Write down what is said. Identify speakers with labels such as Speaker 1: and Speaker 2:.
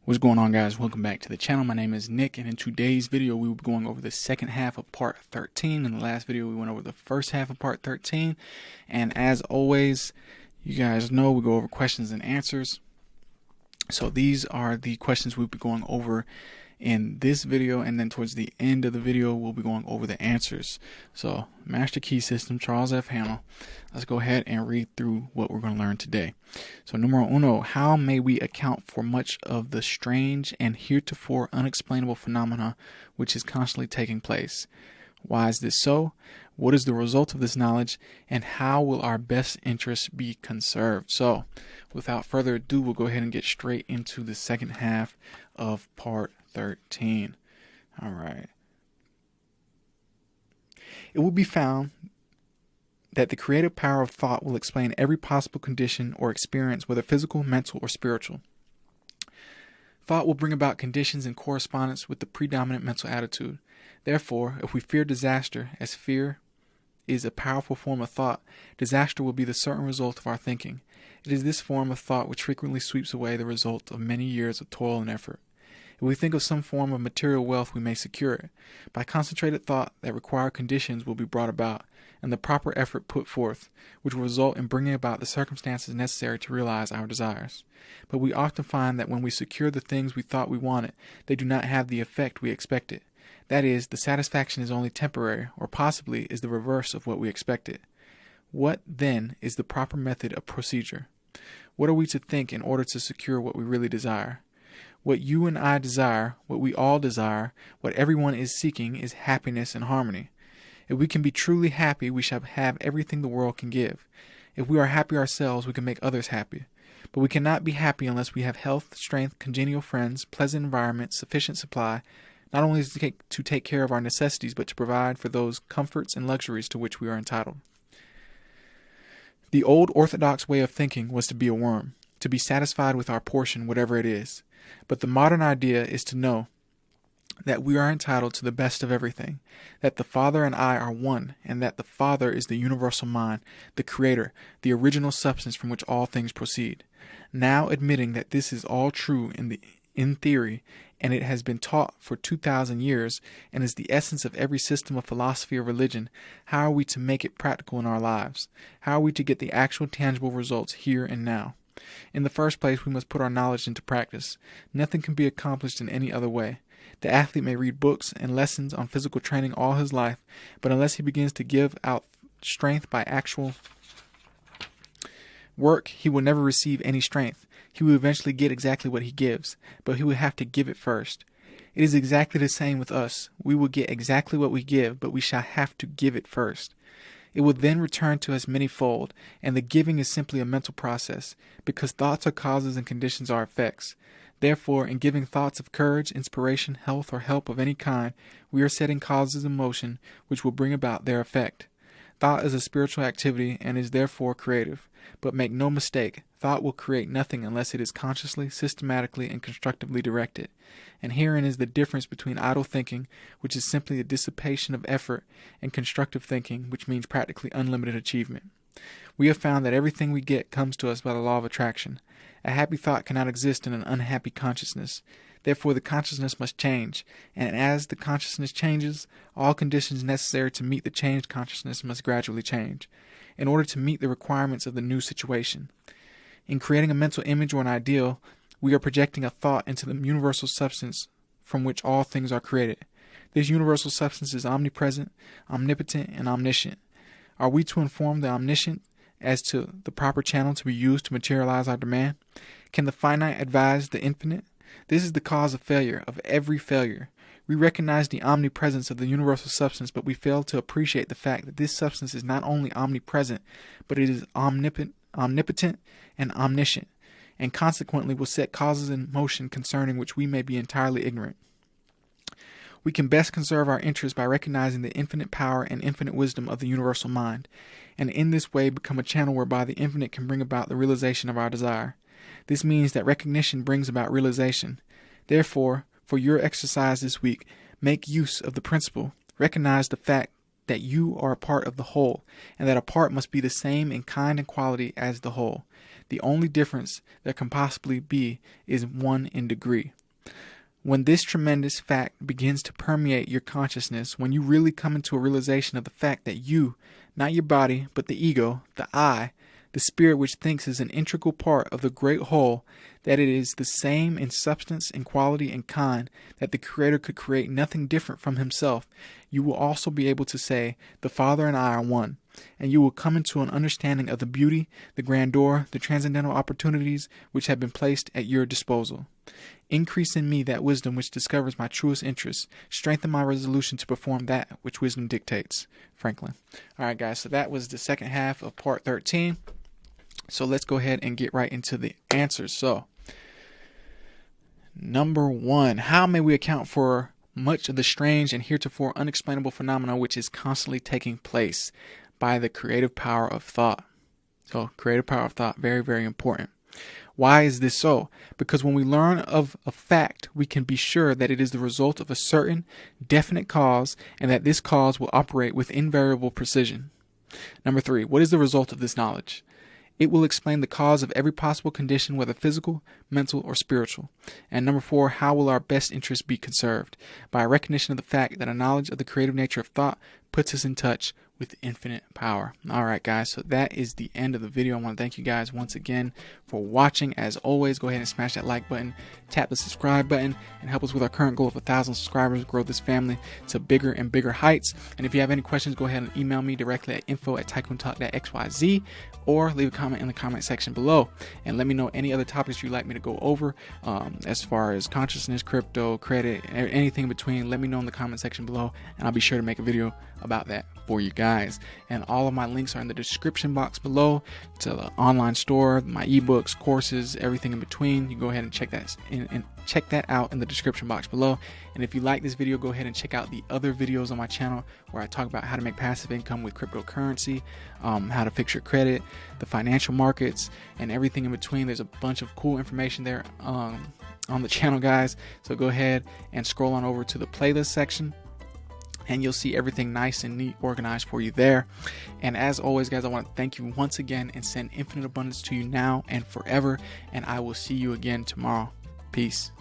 Speaker 1: What's going on, guys? Welcome back to the channel. My name is Nick, and in today's video we will be going over the second half of part 13. In the last video we went over the first half of part 13, and as always, you guys know we go over questions and answers. So these are the questions we'll be going over in this video, and then towards the end of the video we'll be going over the answers. So master key system, Charles F. Hamel. Let's go ahead and read through what we're going to learn today. So numero uno, how may we account for much of the strange and heretofore unexplainable phenomena which is constantly taking place? Why is this so? What is the result of this knowledge, and how will our best interests be conserved? So without further ado, we'll go ahead and get straight into the second half of part 13. All right. It will be found that the creative power of thought will explain every possible condition or experience, whether physical, mental, or spiritual. Thought will bring about conditions in correspondence with the predominant mental attitude. Therefore, if we fear disaster, as fear is a powerful form of thought, disaster will be the certain result of our thinking. It is this form of thought which frequently sweeps away the result of many years of toil and effort. If we think of some form of material wealth, we may secure it. By concentrated thought, that required conditions will be brought about, and the proper effort put forth, which will result in bringing about the circumstances necessary to realize our desires. But we often find that when we secure the things we thought we wanted, they do not have the effect we expected. That is, the satisfaction is only temporary, or possibly is the reverse of what we expected. What, then, is the proper method of procedure? What are we to think in order to secure what we really desire? What you and I desire, what we all desire, what everyone is seeking is happiness and harmony. If we can be truly happy, we shall have everything the world can give. If we are happy ourselves, we can make others happy. But we cannot be happy unless we have health, strength, congenial friends, pleasant environment, sufficient supply, not only to take care of our necessities, but to provide for those comforts and luxuries to which we are entitled. The old orthodox way of thinking was to be a worm, to be satisfied with our portion, whatever it is. But the modern idea is to know that we are entitled to the best of everything, that the Father and I are one, and that the Father is the universal mind, the Creator, the original substance from which all things proceed. Now, admitting that this is all true in theory, and it has been taught for 2,000 years, and is the essence of every system of philosophy or religion, how are we to make it practical in our lives? How are we to get the actual tangible results here and now? In the first place, we must put our knowledge into practice. Nothing can be accomplished in any other way. The athlete may read books and lessons on physical training all his life, but unless he begins to give out strength by actual work, he will never receive any strength. He will eventually get exactly what he gives, but he will have to give it first. It is exactly the same with us. We will get exactly what we give, but we shall have to give it first. It will then return to us many-fold, and the giving is simply a mental process, because thoughts are causes and conditions are effects. Therefore, in giving thoughts of courage, inspiration, health, or help of any kind, we are setting causes in motion which will bring about their effect. Thought is a spiritual activity and is therefore creative. But make no mistake, thought will create nothing unless it is consciously, systematically, and constructively directed. And herein is the difference between idle thinking, which is simply a dissipation of effort, and constructive thinking, which means practically unlimited achievement. We have found that everything we get comes to us by the law of attraction. A happy thought cannot exist in an unhappy consciousness. Therefore, the consciousness must change, and as the consciousness changes, all conditions necessary to meet the changed consciousness must gradually change, in order to meet the requirements of the new situation. In creating a mental image or an ideal, we are projecting a thought into the universal substance from which all things are created. This universal substance is omnipresent, omnipotent, and omniscient. Are we to inform the omniscient as to the proper channel to be used to materialize our demand? Can the finite advise the infinite? This is the cause of failure, of every failure. We recognize the omnipresence of the universal substance, but we fail to appreciate the fact that this substance is not only omnipresent, but it is omnipotent and omniscient, and consequently will set causes in motion concerning which we may be entirely ignorant. We can best conserve our interest by recognizing the infinite power and infinite wisdom of the universal mind, and in this way become a channel whereby the infinite can bring about the realization of our desire. This means that recognition brings about realization. Therefore, for your exercise this week, make use of the principle. Recognize the fact that you are a part of the whole, and that a part must be the same in kind and quality as the whole. The only difference there can possibly be is one in degree. When this tremendous fact begins to permeate your consciousness, when you really come into a realization of the fact that you, not your body, but the ego, the I, the spirit which thinks is an integral part of the great whole, that it is the same in substance and quality and kind, that the Creator could create nothing different from himself, you will also be able to say, the Father and I are one, and you will come into an understanding of the beauty, the grandeur, the transcendental opportunities which have been placed at your disposal. Increase in me that wisdom which discovers my truest interests. Strengthen my resolution to perform that which wisdom dictates. Franklin. All right, guys, so that was the second half of part 13. So let's go ahead and get right into the answers. So, number 1, how may we account for much of the strange and heretofore unexplainable phenomena which is constantly taking place? By the creative power of thought. So, creative power of thought, very, very important. Why is this so? Because when we learn of a fact, we can be sure that it is the result of a certain, definite cause, and that this cause will operate with invariable precision. Number 3, what is the result of this knowledge? It will explain the cause of every possible condition, whether physical, mental, or spiritual. And number 4, how will our best interests be conserved? By a recognition of the fact that a knowledge of the creative nature of thought puts us in touch with infinite power. All right, guys, so that is the end of the video. I want to thank you guys once again for watching. As always, go ahead and smash that like button, tap the subscribe button, and help us with our current goal of 1,000 subscribers, grow this family to bigger and bigger heights. And if you have any questions, go ahead and email me directly at info@tycoontalk.xyz, or leave a comment in the comment section below and let me know any other topics you'd like me to go over, as far as consciousness, crypto, credit, anything in between. Let me know in the comment section below, and I'll be sure to make a video about that for you guys. And all of my links are in the description box below to the online store, my ebooks, courses, everything in between. You go ahead and check that out in the description box below. And if you like this video, go ahead and check out the other videos on my channel where I talk about how to make passive income with cryptocurrency, how to fix your credit, the financial markets, and everything in between. There's a bunch of cool information there on the channel, guys. So go ahead and scroll on over to the playlist section, and you'll see everything nice and neat organized for you there. And as always, guys, I want to thank you once again and send infinite abundance to you now and forever. And I will see you again tomorrow. Peace.